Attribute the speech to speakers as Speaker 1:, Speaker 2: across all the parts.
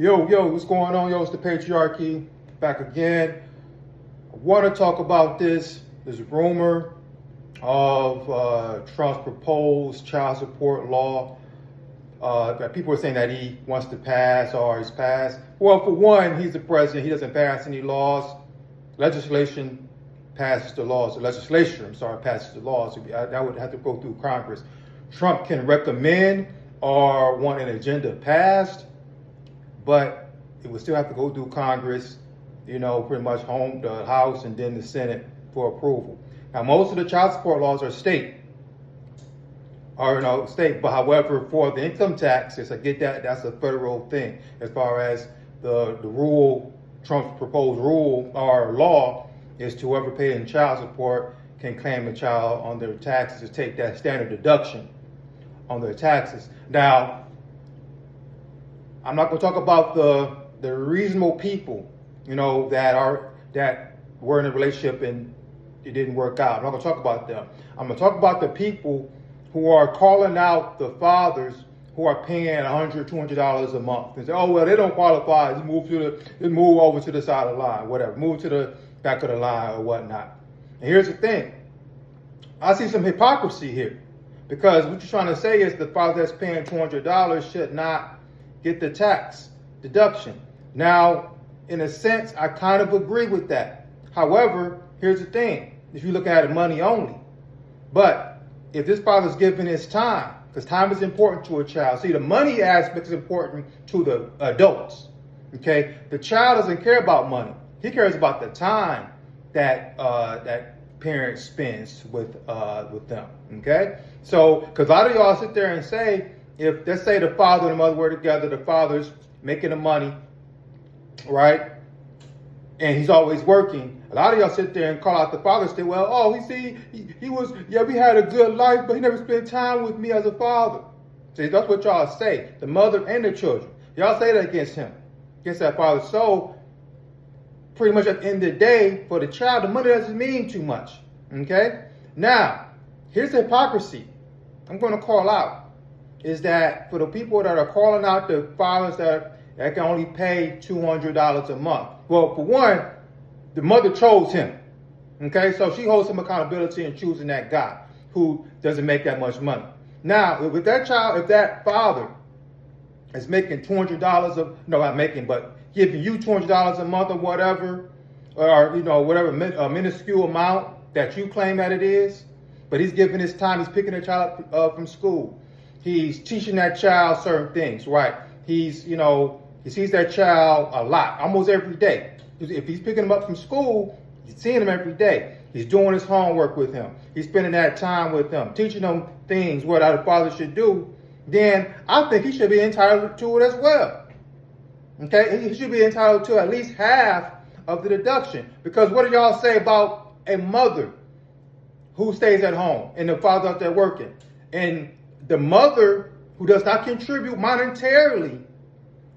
Speaker 1: Yo, what's going on? Yo, it's the patriarchy back again. I want to talk about this rumor of Trump's proposed child support law that people are saying that he wants to pass or has passed. Well, for one, he's the president. He doesn't pass any laws. Legislation passes the laws. The legislature, passes the laws. That would have to go through Congress. Trump can recommend or want an agenda passed, but it would still have to go through Congress, pretty much the House and then the Senate for approval. Now, most of the child support laws are state, but however, for the income taxes, I get that, that's a federal thing. As far as the rule, Trump's proposed rule or law is to whoever paying child support can claim a child on their taxes to take that standard deduction on their taxes. Now, I'm not going to talk about the reasonable people, that were in a relationship and it didn't work out. I'm not going to talk about them. I'm going to talk about the people who are calling out the fathers who are paying $100, $200 a month and say, oh, well, they don't qualify. Just move over to the side of the line, whatever. Move to the back of the line or whatnot. And here's the thing. I see some hypocrisy here, because what you're trying to say is the father that's paying $200 should not get the tax deduction. Now, in a sense, I kind of agree with that. However, here's the thing. If you look at it money only, but if this father's giving his time, because time is important to a child. See, the money aspect is important to the adults. Okay, the child doesn't care about money. He cares about the time that that parent spends with them. Okay, so because a lot of y'all sit there and say, if let's say the father and the mother were together, the father's making the money, right, and he's always working. A lot of y'all sit there and call out the father and say, well, oh, we had a good life, but he never spent time with me as a father. See, that's what y'all say, the mother and the children. Y'all say that against him, against that father. So pretty much at the end of the day, for the child, the money doesn't mean too much. Okay? Now, here's the hypocrisy I'm going to call out, is that for the people that are calling out the fathers that can only pay $200 a month. Well, for one, the mother chose him. Okay, so she holds some accountability in choosing that guy who doesn't make that much money. Now, if that father is making giving you $200 a month or whatever, or whatever minuscule amount that you claim that it is, but he's giving his time, he's picking a child up from school, he's teaching that child certain things, right? He sees that child a lot, almost every day. If he's picking him up from school, he's seeing him every day. He's doing his homework with him. He's spending that time with him, teaching him things what a father should do. Then I think he should be entitled to it as well. Okay, he should be entitled to at least half of the deduction. Because what do y'all say about a mother who stays at home and the father out there working? And the mother who does not contribute monetarily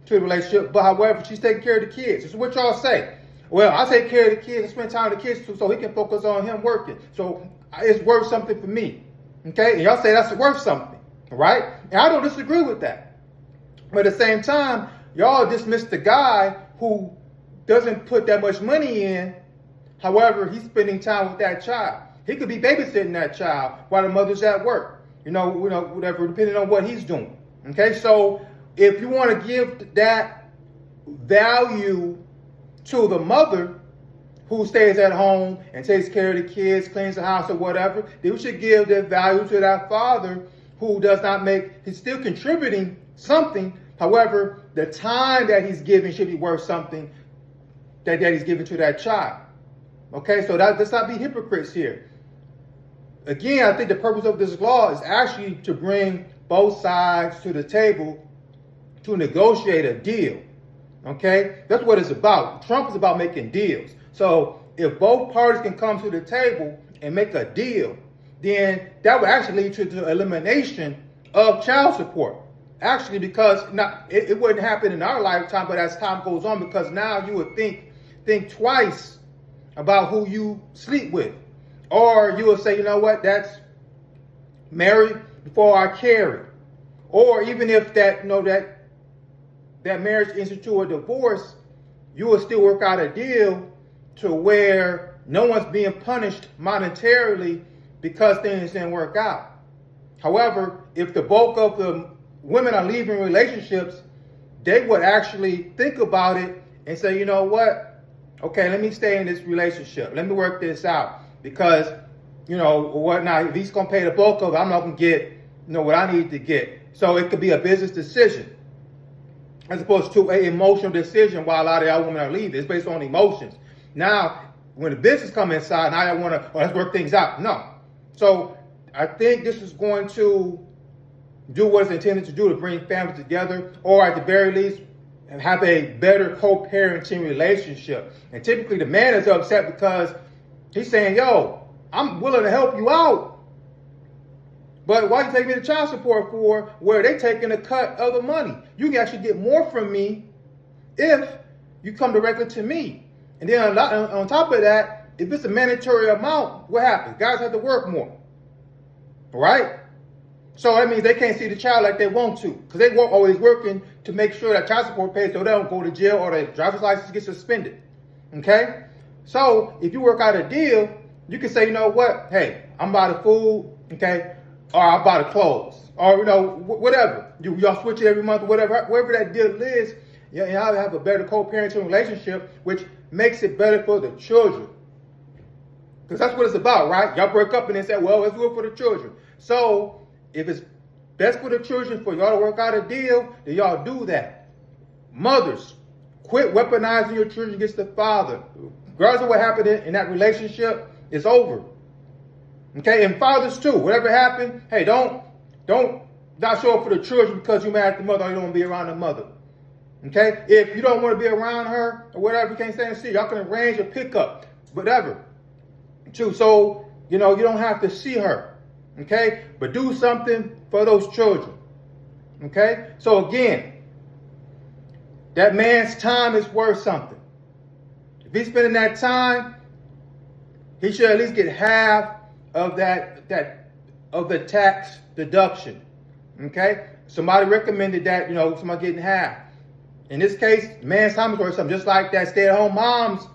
Speaker 1: to the relationship, but however, she's taking care of the kids. This is what y'all say. Well, I take care of the kids and spend time with the kids too, so he can focus on him working. So it's worth something for me. Okay? And y'all say that's worth something. Right? And I don't disagree with that. But at the same time, y'all dismiss the guy who doesn't put that much money in. However, he's spending time with that child. He could be babysitting that child while the mother's at work. Whatever, depending on what he's doing. Okay? So if you want to give that value to the mother who stays at home and takes care of the kids, cleans the house or whatever, then we should give that value to that father who does not he's still contributing something. However, the time that he's giving should be worth something that he's giving to that child. Okay, so let's not be hypocrites here. Again, I think the purpose of this law is actually to bring both sides to the table to negotiate a deal. Okay? That's what it's about. Trump is about making deals. So if both parties can come to the table and make a deal, then that would actually lead to the elimination of child support. Actually, because it wouldn't happen in our lifetime, but as time goes on, because now you would think twice about who you sleep with. Or you will say, you know what, that's married before I carry. Or even if that that marriage ends into a divorce, you will still work out a deal to where no one's being punished monetarily because things didn't work out. However, if the bulk of the women are leaving relationships, they would actually think about it and say, you know what? Okay, let me stay in this relationship. Let me work this out. Because, you know, what now, if he's going to pay the bulk of it, I'm not going to get, you know, what I need to get. So it could be a business decision as opposed to an emotional decision while a lot of y'all women are leaving. It's based on emotions. Now, when the business comes inside, now I want to, let's work things out. No. So I think this is going to do what it's intended to do, to bring families together, or at the very least, have a better co-parenting relationship. And typically the man is upset because he's saying, yo, I'm willing to help you out, but why you take me to child support for, where they taking a cut of the money? You can actually get more from me if you come directly to me. And then on top of that, if it's a mandatory amount, what happens? Guys have to work more, right? So that means they can't see the child like they want to, because they were always working to make sure that child support pays so they don't go to jail or their driver's license gets suspended. Okay? So if you work out a deal, you can say, you know what? Hey, I'm buy the food, okay? Or I'll buy the clothes. Or, you know, whatever. Y'all switch it every month or whatever. Whatever that deal is, y'all have a better co-parenting relationship, which makes it better for the children. Because that's what it's about, right? Y'all break up and then say, well, let's do it for the children. So if it's best for the children for y'all to work out a deal, then y'all do that. Mothers, quit weaponizing your children against the father. Regardless of what happened in that relationship, it's over. Okay, and fathers too. Whatever happened, hey, don't not show up for the children because you mad at the mother or you don't want to be around the mother. Okay, if you don't want to be around her or whatever, you can't stand and see, y'all can arrange a pickup, whatever. Too, so you know you don't have to see her. Okay, but do something for those children. Okay, so again, that man's time is worth something. If he's spending that time, he should at least get half of of the tax deduction. Okay, somebody recommended that, you know, somebody getting half. In this case, man's time is worth something, just like that stay-at-home mom's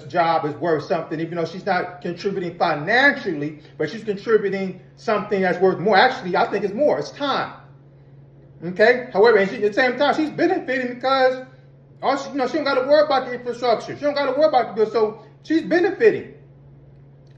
Speaker 1: job is worth something, even though she's not contributing financially, but she's contributing something that's worth more. Actually, I think it's more. It's time. Okay. However, at the same time, she's benefiting because she don't got to worry about the infrastructure. She don't got to worry about the bills, so she's benefiting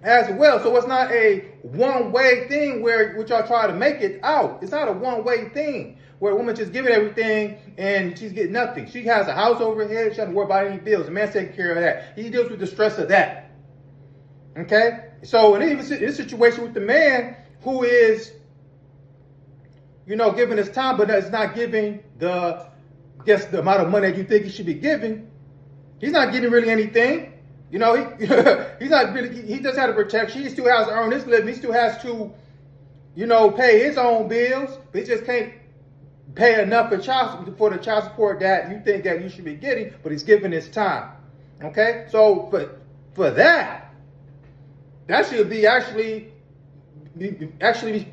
Speaker 1: as well. So it's not a one-way thing which y'all try to make it out. It's not a one-way thing where a woman just giving everything and she's getting nothing. She has a house over her head. She doesn't worry about any bills. The man's taking care of that. He deals with the stress of that. Okay? So in this situation with the man who is, you know, giving his time, but is not giving the amount of money that you think he should be giving, he's not getting really anything. You know, he's not really, he does have to protect. He still has to earn his living. He still has to, you know, pay his own bills, but he just can't pay enough for the child support that you think that you should be getting, but he's giving his time. Okay? So for that should be actually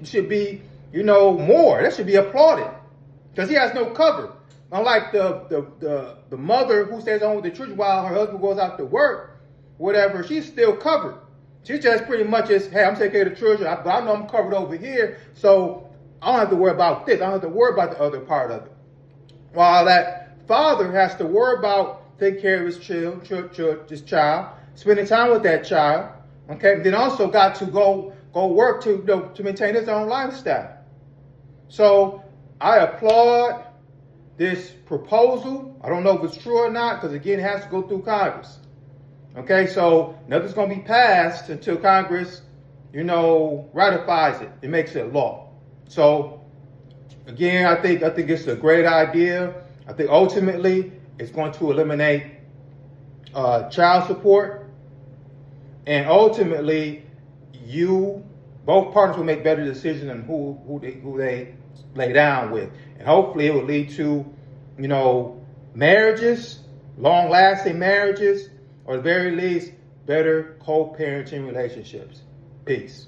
Speaker 1: should be, you know, more. That should be applauded. Because he has no cover. Unlike the mother who stays home with the children while her husband goes out to work, whatever, she's still covered. She just pretty much is, hey, I'm taking care of the children, but I know I'm covered over here, so I don't have to worry about this. I don't have to worry about the other part of it. While that father has to worry about taking care of his child, spending time with that child, okay, and then also got to go work to maintain his own lifestyle. So I applaud this proposal. I don't know if it's true or not, because again, it has to go through Congress. Okay, so nothing's going to be passed until Congress, you know, ratifies it. It makes it law. So again, I think it's a great idea. I think ultimately it's going to eliminate child support, and ultimately both partners will make better decisions on who they lay down with, and hopefully it will lead to, you know, marriages, long-lasting marriages, or at the very least, better co-parenting relationships. Peace.